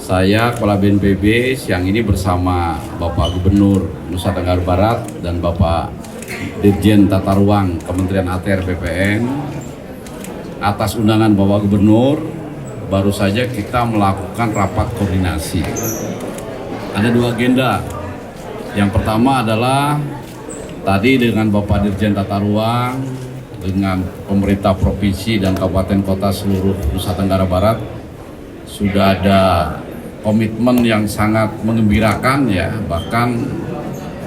Saya Kepala BNPB siang ini bersama Bapak Gubernur Nusa Tenggara Barat dan Bapak Dirjen Tata Ruang Kementerian ATR BPN. Atas undangan Bapak Gubernur, baru saja kita melakukan rapat koordinasi. Ada dua agenda. Yang pertama adalah tadi dengan Bapak Dirjen Tata Ruang, dengan pemerintah provinsi dan kabupaten kota seluruh Nusa Tenggara Barat sudah ada komitmen yang sangat menggembirakan ya, bahkan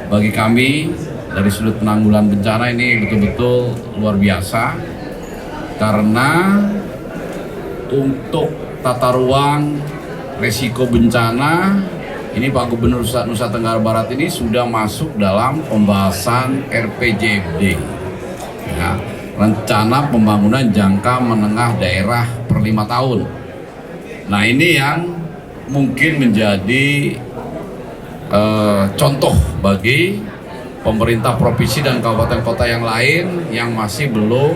bagi kami dari sudut penanggulangan bencana ini betul-betul luar biasa, karena untuk tata ruang resiko bencana ini Pak Gubernur Nusa Tenggara Barat ini sudah masuk dalam pembahasan RPJMD ya, rencana pembangunan jangka menengah daerah per 5 tahun. Nah, ini yang mungkin menjadi contoh bagi pemerintah provinsi dan kabupaten kota yang lain yang masih belum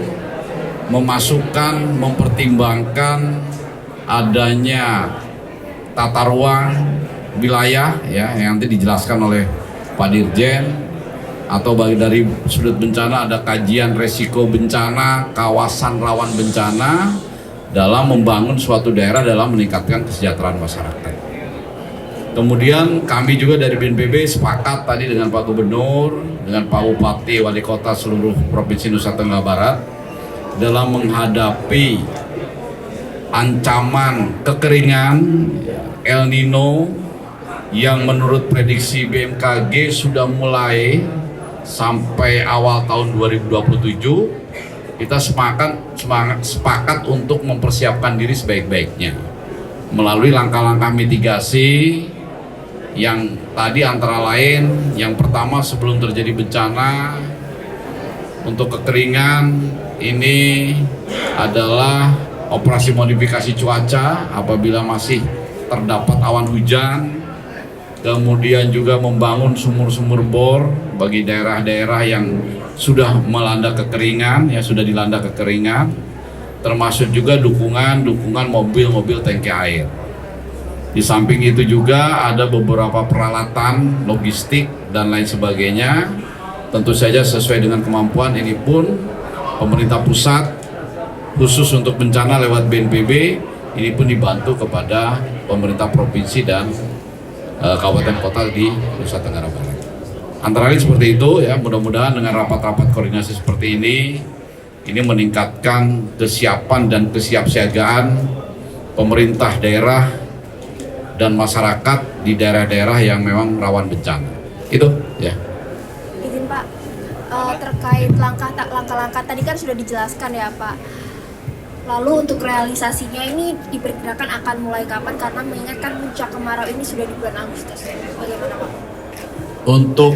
memasukkan, mempertimbangkan adanya tata ruang wilayah ya, yang nanti dijelaskan oleh Pak Dirjen, atau bagi dari sudut bencana ada kajian resiko bencana, kawasan rawan bencana dalam membangun suatu daerah dalam meningkatkan kesejahteraan masyarakat. Kemudian kami juga dari BNPB sepakat tadi dengan Pak Gubernur, dengan Pak Bupati, Wali Kota seluruh Provinsi Nusa Tenggara Barat dalam menghadapi ancaman kekeringan El Nino yang menurut prediksi BMKG sudah mulai sampai awal tahun 2027. Kita sepakat untuk mempersiapkan diri sebaik-baiknya melalui langkah-langkah mitigasi yang tadi antara lain, yang pertama sebelum terjadi bencana untuk kekeringan ini adalah operasi modifikasi cuaca apabila masih terdapat awan hujan, kemudian juga membangun sumur-sumur bor bagi daerah-daerah yang sudah melanda kekeringan, ya sudah dilanda kekeringan, termasuk juga dukungan mobil-mobil tangki air. Di samping itu juga ada beberapa peralatan logistik dan lain sebagainya. Tentu saja sesuai dengan kemampuan, ini pun pemerintah pusat khusus untuk bencana lewat BNPB ini pun dibantu kepada pemerintah provinsi dan kabupaten kota di Nusa Tenggara Barat. Antara lain seperti itu ya, mudah-mudahan dengan rapat-rapat koordinasi seperti ini meningkatkan kesiapan dan kesiapsiagaan pemerintah daerah dan masyarakat di daerah-daerah yang memang rawan bencana. Itu ya. Izin Pak, terkait langkah-langkah tadi kan sudah dijelaskan ya Pak. Lalu untuk realisasinya ini diperkirakan akan mulai kapan, karena mengingatkan puncak kemarau ini sudah di bulan Agustus. Bagaimana Pak? Untuk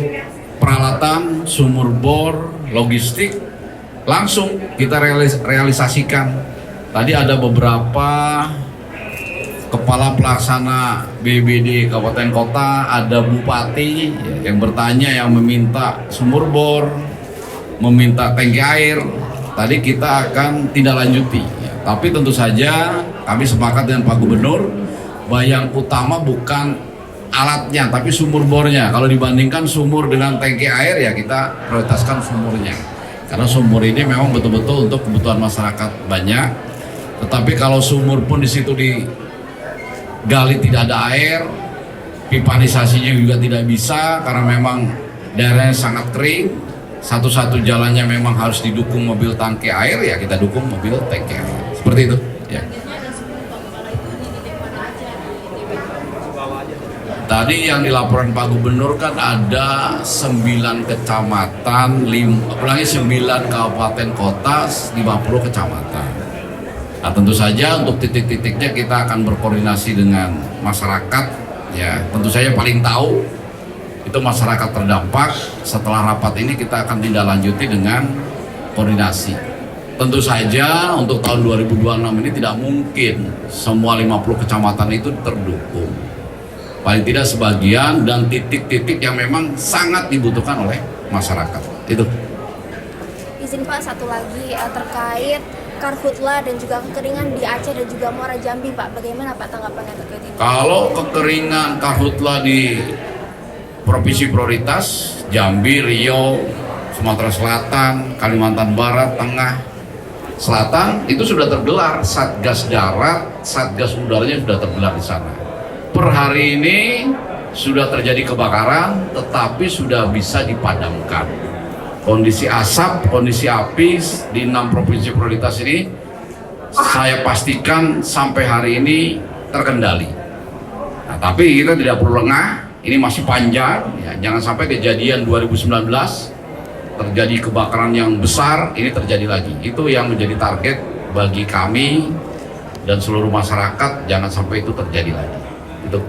peralatan, sumur bor, logistik langsung kita realisasikan. Tadi ada beberapa kepala pelaksana BBD kabupaten kota, ada bupati yang bertanya, yang meminta sumur bor, meminta tangki air. Tadi kita akan tindak lanjuti. Tapi tentu saja kami sepakat dengan Pak Gubernur bahwa yang utama bukan alatnya tapi sumur bornya. Kalau dibandingkan sumur dengan tangki air ya kita prioritaskan sumurnya, karena sumur ini memang betul-betul untuk kebutuhan masyarakat banyak. Tetapi kalau sumur pun di situ digali tidak ada air, pipanisasinya juga tidak bisa karena memang daerahnya sangat kering. Satu-satu jalannya memang harus didukung mobil tangki air, ya kita dukung mobil tangki air. Seperti itu ya. Tadi yang dilaporkan Pak Gubernur kan ada 9 kecamatan, 9 kabupaten kota, 50 kecamatan. Nah, tentu saja untuk titik-titiknya kita akan berkoordinasi dengan masyarakat ya. Tentu saja paling tahu itu masyarakat terdampak. Setelah rapat ini kita akan tindak lanjuti dengan koordinasi. Tentu saja untuk tahun 2026 ini tidak mungkin semua 50 kecamatan itu terdukung. Paling tidak sebagian dan titik-titik yang memang sangat dibutuhkan oleh masyarakat. Itu. Izin Pak, satu lagi terkait karhutla dan juga kekeringan di Aceh dan juga Muara Jambi, Pak. Bagaimana Pak tanggapannya terkait ini? Kalau kekeringan karhutla di provinsi prioritas Jambi, Riau, Sumatera Selatan, Kalimantan Barat, Tengah, Selatan itu sudah tergelar Satgas Darat, Satgas Udaranya sudah tergelar di sana. Per hari ini sudah terjadi kebakaran, tetapi sudah bisa dipadamkan. Kondisi asap, kondisi api di 6 provinsi prioritas ini saya pastikan sampai hari ini terkendali. Nah, tapi kita tidak perlu lengah. Ini masih panjang, ya, jangan sampai kejadian 2019 terjadi kebakaran yang besar, ini terjadi lagi. Itu yang menjadi target bagi kami dan seluruh masyarakat, jangan sampai itu terjadi lagi. Itu.